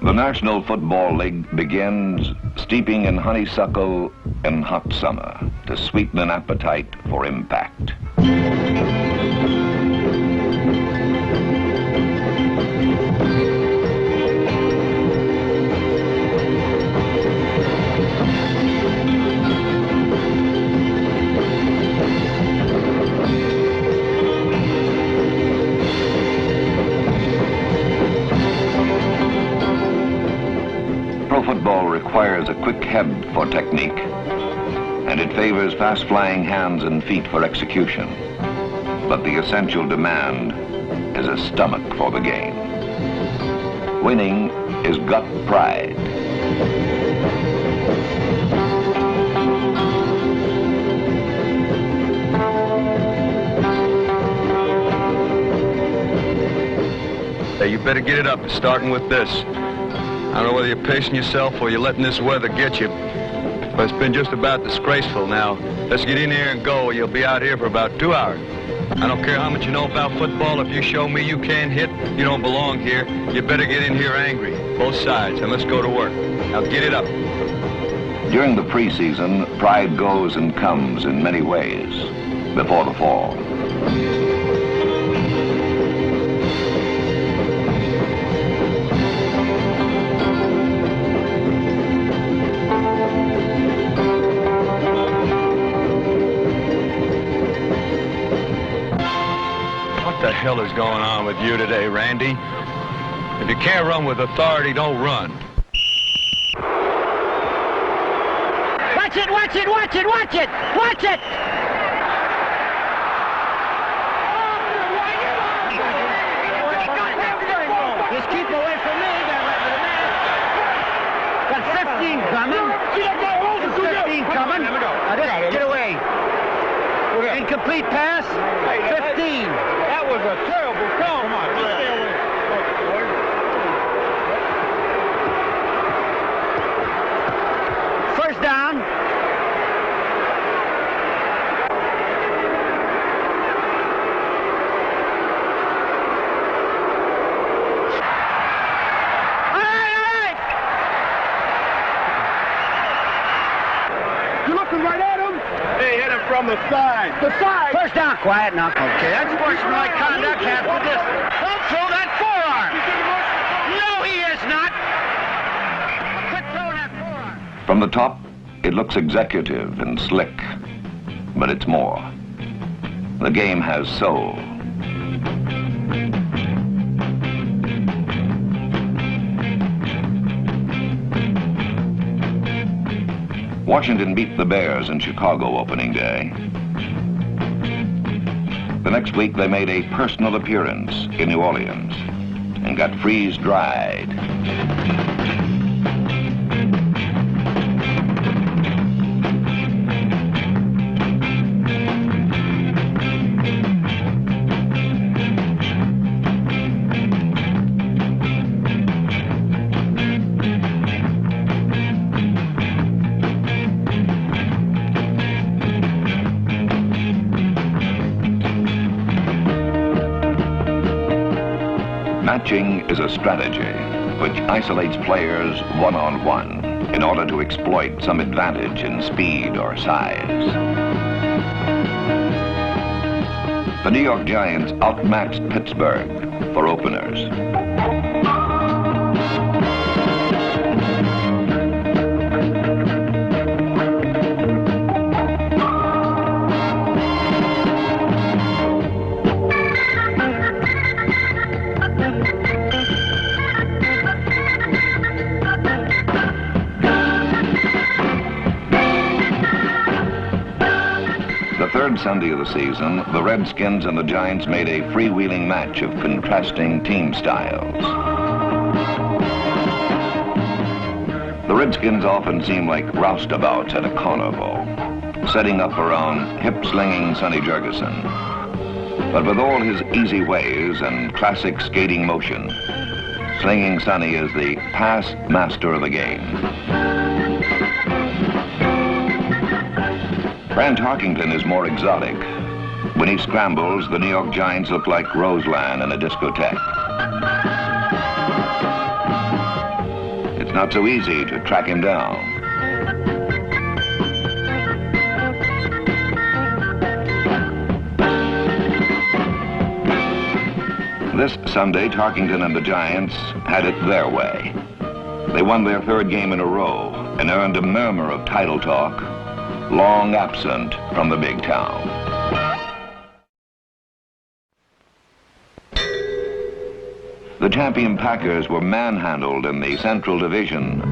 The National Football League begins steeping in honeysuckle in hot summer to sweeten an appetite for impact. Football requires a quick head for technique, and it favors fast-flying hands and feet for execution. But the essential demand is a stomach for the game. Winning is gut pride. Hey, you better get it up, starting with this. I don't know whether you're pacing yourself or you're letting this weather get you, but it's been just about disgraceful. Now, let's get in here and go, or you'll be out here for about 2 hours. I don't care how much you know about football. If you show me you can't hit, you don't belong here. You better get in here angry, both sides, and let's go to work. Now, get it up. During the preseason, pride goes and comes in many ways before the fall. What the hell is going on with you today, Randy? If you can't run with authority, don't run. Watch it, watch it, watch it, watch it, watch it! Just keep away from me, got 15 coming. 15 coming. Now just get away. Incomplete pass, 15. That was a terrible call. Come on, stay away. First down. All right. You're looking right at him. They hit him from the side. The side. First down, quiet now. Okay, that's sportsmanlike conduct half the distance. Don't throw that forearm. No, he is not. Quit throwing that forearm. From the top, it looks executive and slick, but it's more. The game has soul. Washington beat the Bears in Chicago opening day. The next week, they made a personal appearance in New Orleans and got freeze-dried. Matching is a strategy which isolates players one-on-one in order to exploit some advantage in speed or size. The New York Giants outmatched Pittsburgh for openers. The third Sunday of the season, the Redskins and the Giants made a freewheeling match of contrasting team styles. The Redskins often seem like roustabouts at a carnival, setting up around hip-slinging Sonny Jurgensen. But with all his easy ways and classic skating motion, Slinging Sonny is the past master of the game. Brant Harkington is more exotic. When he scrambles, the New York Giants look like Roseland in a discotheque. not so easy to track him down. This Sunday, Tarkington and the Giants had it their way. They won their third game in a row and earned a murmur of title talk, long absent from the big town. The champion Packers were manhandled in the Central Division.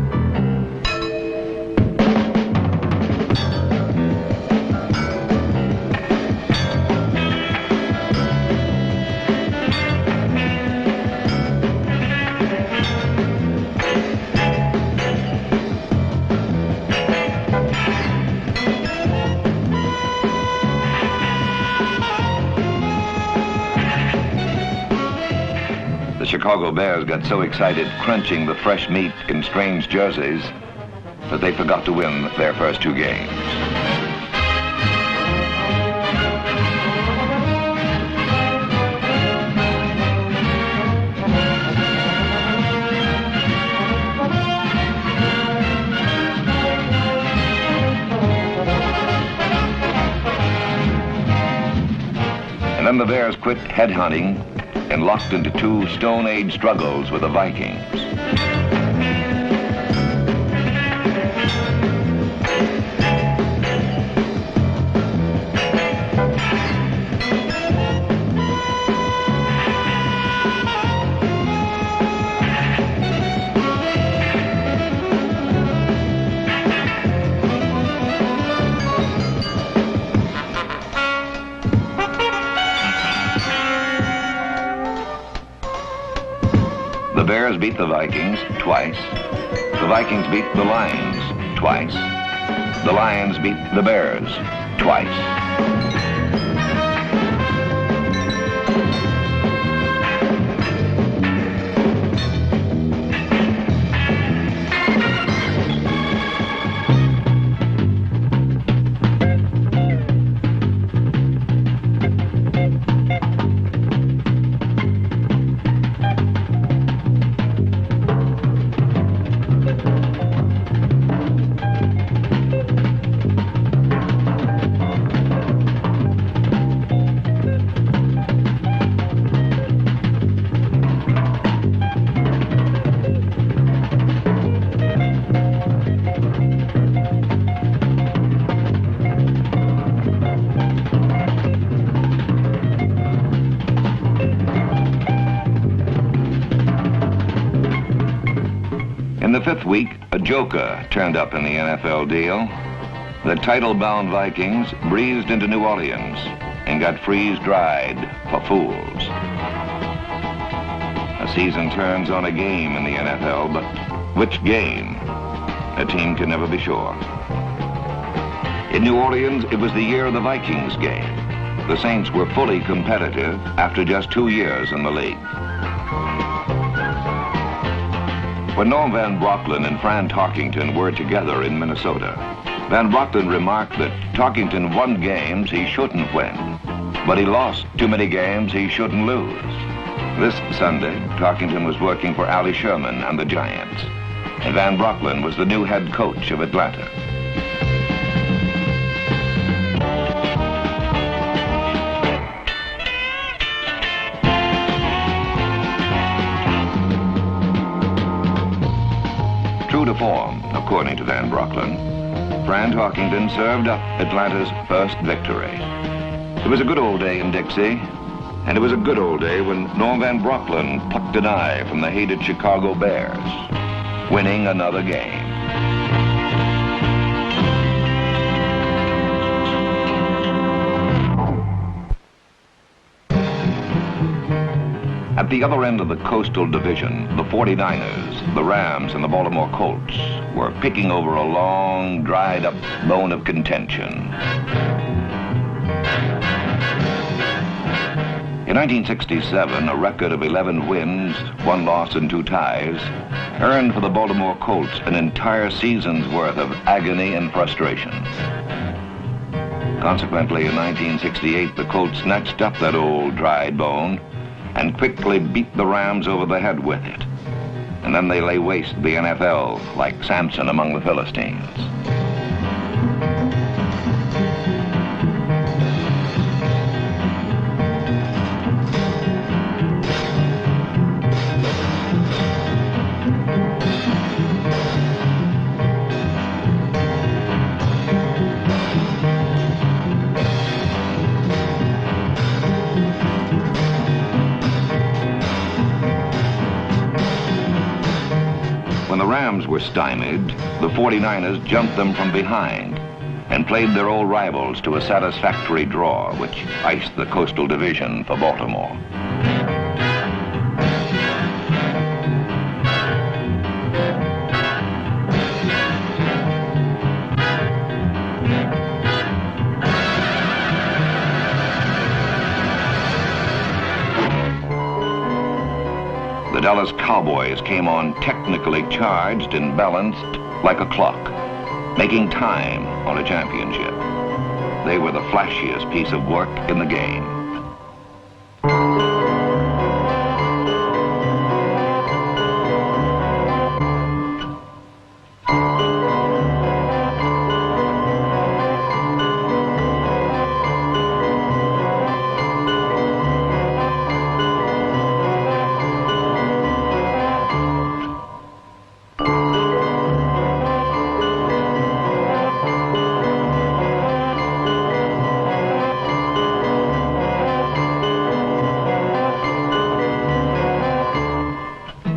The Chicago Bears got so excited crunching the fresh meat in strange jerseys that they forgot to win their first two games. And then the Bears quit headhunting and locked into two Stone Age struggles with the Vikings. The Bears beat the Vikings twice. The Vikings beat the Lions twice. The Lions beat the Bears twice. In the fifth week, a joker turned up in the NFL deal. The title-bound Vikings breezed into New Orleans and got freeze-dried for fools. A season turns on a game in the NFL, but which game? A team can never be sure. In New Orleans, it was the year of the Vikings game. The Saints were fully competitive after just 2 years in the league. When Norm Van Brocklin and Fran Tarkington were together in Minnesota, Van Brocklin remarked that Tarkington won games he shouldn't win, but he lost too many games he shouldn't lose. This Sunday, Tarkington was working for Allie Sherman and the Giants, and Van Brocklin was the new head coach of Atlanta. True to form, according to Van Brocklin, Fran Tarkington served up Atlanta's first victory. It was a good old day in Dixie, and it was a good old day when Norm Van Brocklin plucked an eye from the hated Chicago Bears, winning another game. At the other end of the Coastal Division, the 49ers, the Rams, and the Baltimore Colts were picking over a long, dried-up bone of contention. In 1967, a record of 11 wins, 1 loss, and 2 ties earned for the Baltimore Colts an entire season's worth of agony and frustration. Consequently, in 1968, the Colts snatched up that old dried bone and quickly beat the Rams over the head with it. and then they lay waste the NFL like Samson among the Philistines. When the Rams were stymied, the 49ers jumped them from behind and played their old rivals to a satisfactory draw, which iced the Coastal Division for Baltimore. The Dallas Cowboys came on technically charged and balanced like a clock, making time on a championship. They were the flashiest piece of work in the game.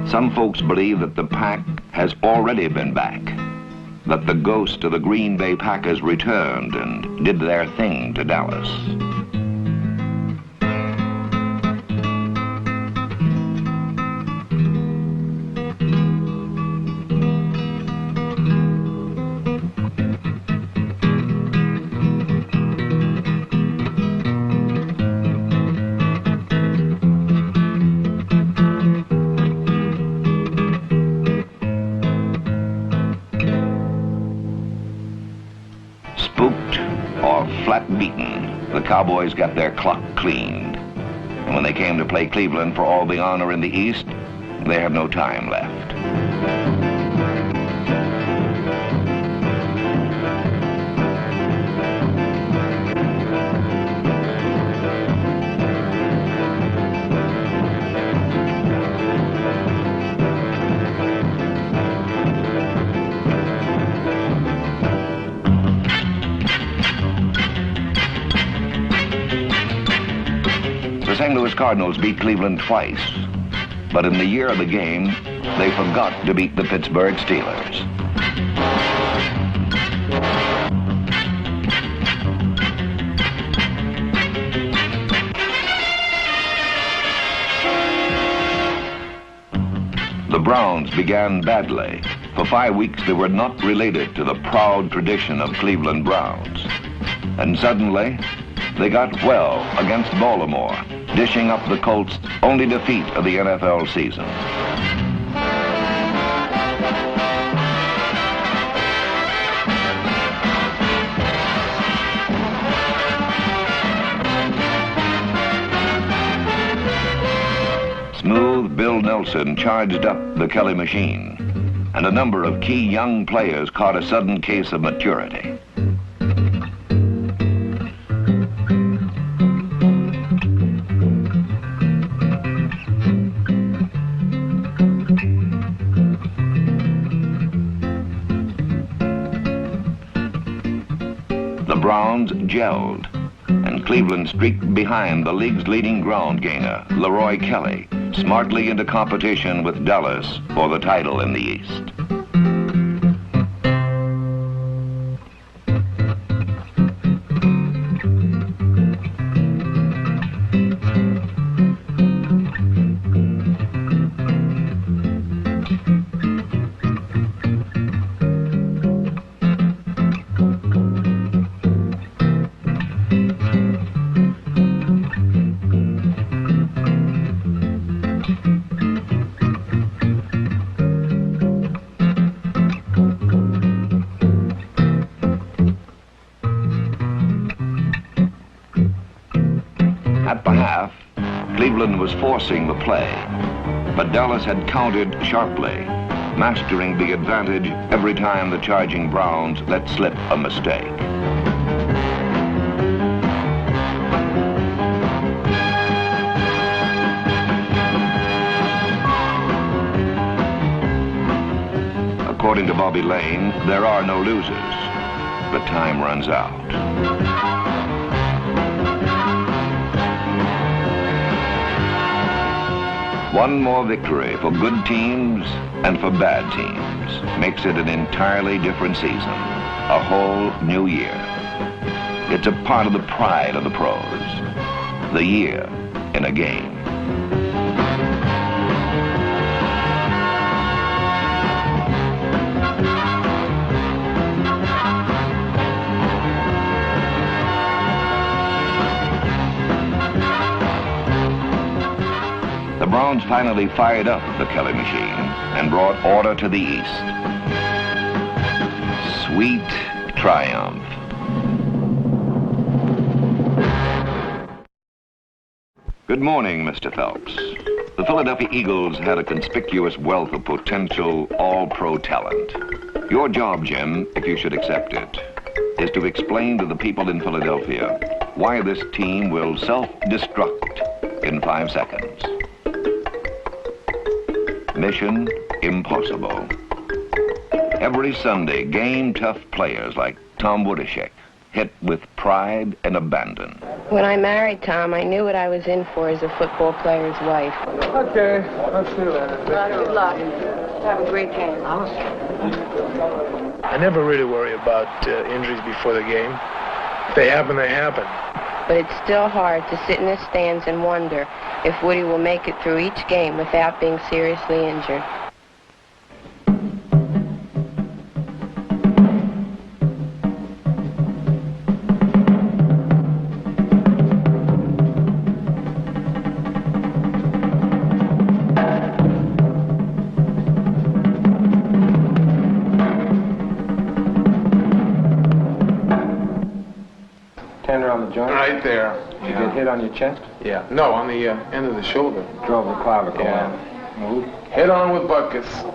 Some folks believe that the pack has already been back, that the ghost of the Green Bay Packers returned and did their thing to Dallas. Spooked or flat beaten, the Cowboys got their clock cleaned. And when they came to play Cleveland for all the honor in the East, they have no time left. The St. Louis Cardinals beat Cleveland twice, but in the year of the game, they forgot to beat the Pittsburgh Steelers. The Browns began badly. For 5 weeks, they were not related to the proud tradition of Cleveland Browns. And suddenly, they got well against Baltimore, dishing up the Colts' only defeat of the NFL season. Smooth Bill Nelson charged up the Kelly machine, and a number of key young players caught a sudden case of maturity. The Browns gelled, and Cleveland streaked behind the league's leading ground gainer, Leroy Kelly, smartly into competition with Dallas for the title in the East. At the half, Cleveland was forcing the play, But Dallas had countered sharply, mastering the advantage every time the charging Browns let slip a mistake. According to Bobby Lane, there are no losers, but time runs out. One more victory for good teams and for bad teams makes it an entirely different season, a whole new year. It's a part of the pride of the pros, the year in a game. The Browns finally fired up the Kelly machine and brought order to the East. Sweet triumph. Good morning, Mr. Phelps. The Philadelphia Eagles had a conspicuous wealth of potential all-pro talent. Your job, Jim, if you should accept it, is to explain to the people in Philadelphia why this team will self-destruct in 5 seconds. Mission impossible. Every Sunday, game-tough players like Tom Woodishek hit with pride and abandon. When I married Tom, I knew what I was in for as a football player's wife. Okay, let's do that. Good luck. Have a great game. I never really worry about injuries before the game. If they happen, they happen. But it's still hard to sit in the stands and wonder if Woody will make it through each game without being seriously injured. Tender on the joint? Right there. You get hit on your chest? Yeah. No, on the end of the shoulder. Drove the clavicle Yeah. out. Move. Head on with buckets.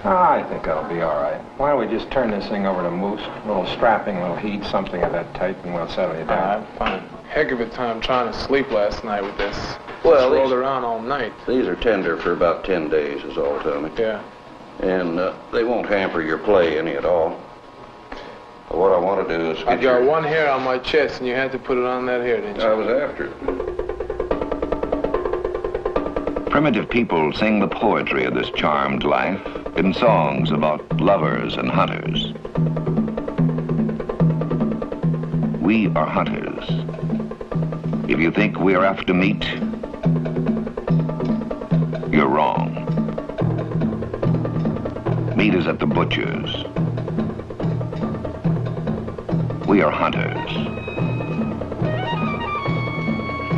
I think that'll be all right. Why don't we just turn this thing over to Moose? A little strapping, a little heat, something of that type, and we'll settle you down. Fine. Heck of a time trying to sleep last night with this. Well, Just rolled around all night. These are tender for about 10 days, is all, Tommy. Yeah. And they won't hamper your play any at all. What I want to do is I get got one hair on my chest, and you had to put it on that hair, didn't you? I was after it. Primitive people sing the poetry of this charmed life in songs about lovers and hunters. We are hunters. If you think we are after meat, you're wrong. Meat is at the butcher's. We are hunters.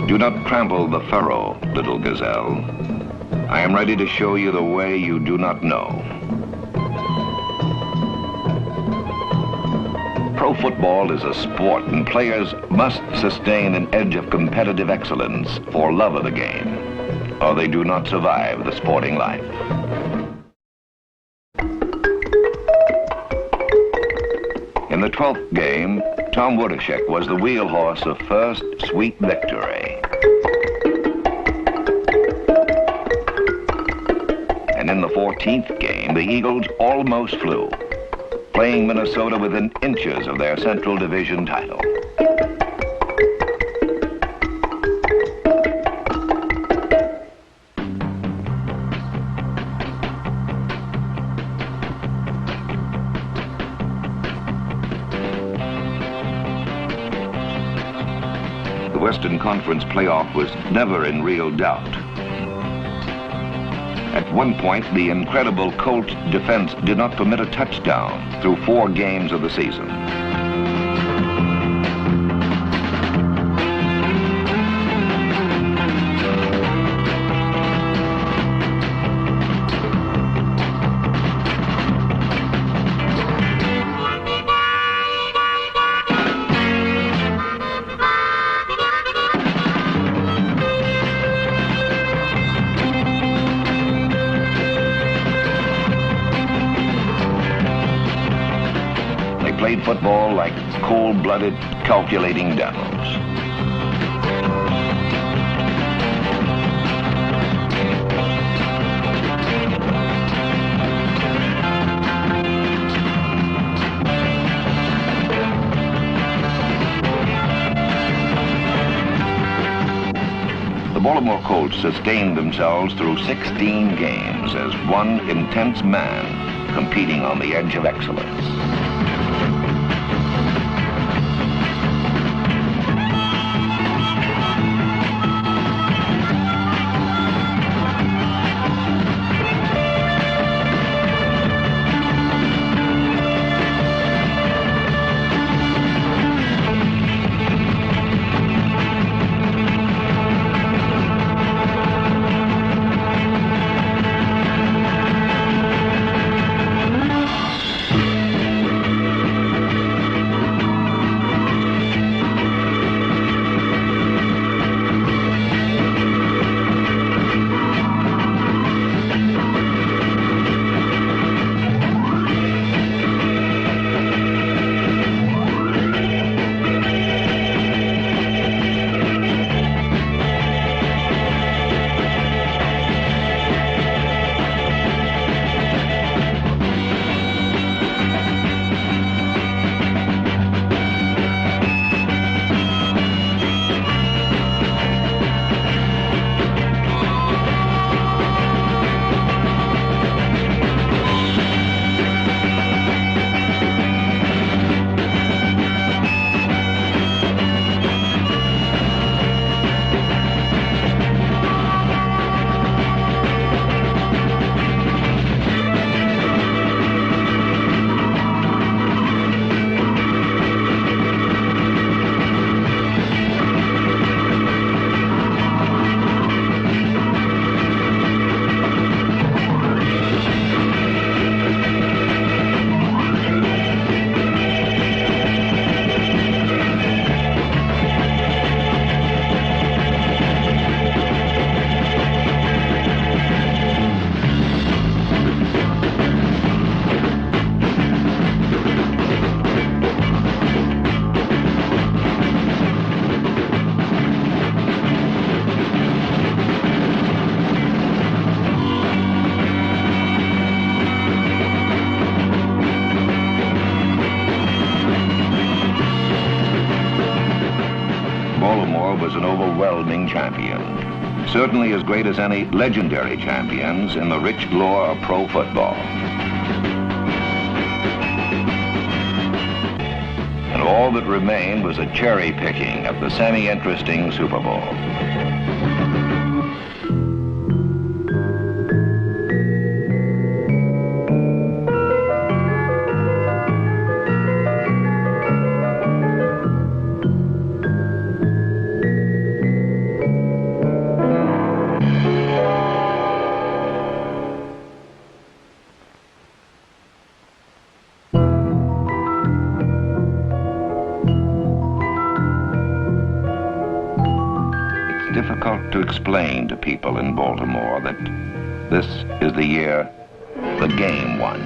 Do not trample the furrow, little gazelle. I am ready to show you the way you do not know. Pro football is a sport, and players must sustain an edge of competitive excellence for love of the game, or they do not survive the sporting life. In the 12th game, Tom Woodishek was the wheel horse of first sweet victory. And in the 14th game, the Eagles almost flew, playing Minnesota within inches of their Central Division title. The Western Conference playoff was never in real doubt. At one point, the incredible Colts defense did not permit a touchdown through 4 games of the season. played football like cold-blooded, calculating devils. The Baltimore Colts sustained themselves through 16 games as one intense man competing on the edge of excellence. Baltimore was an overwhelming champion, certainly as great as any legendary champions in the rich lore of pro football. And all that remained was a cherry picking of the semi-interesting Super Bowl. Difficult to explain to people in Baltimore that this is the year the game won.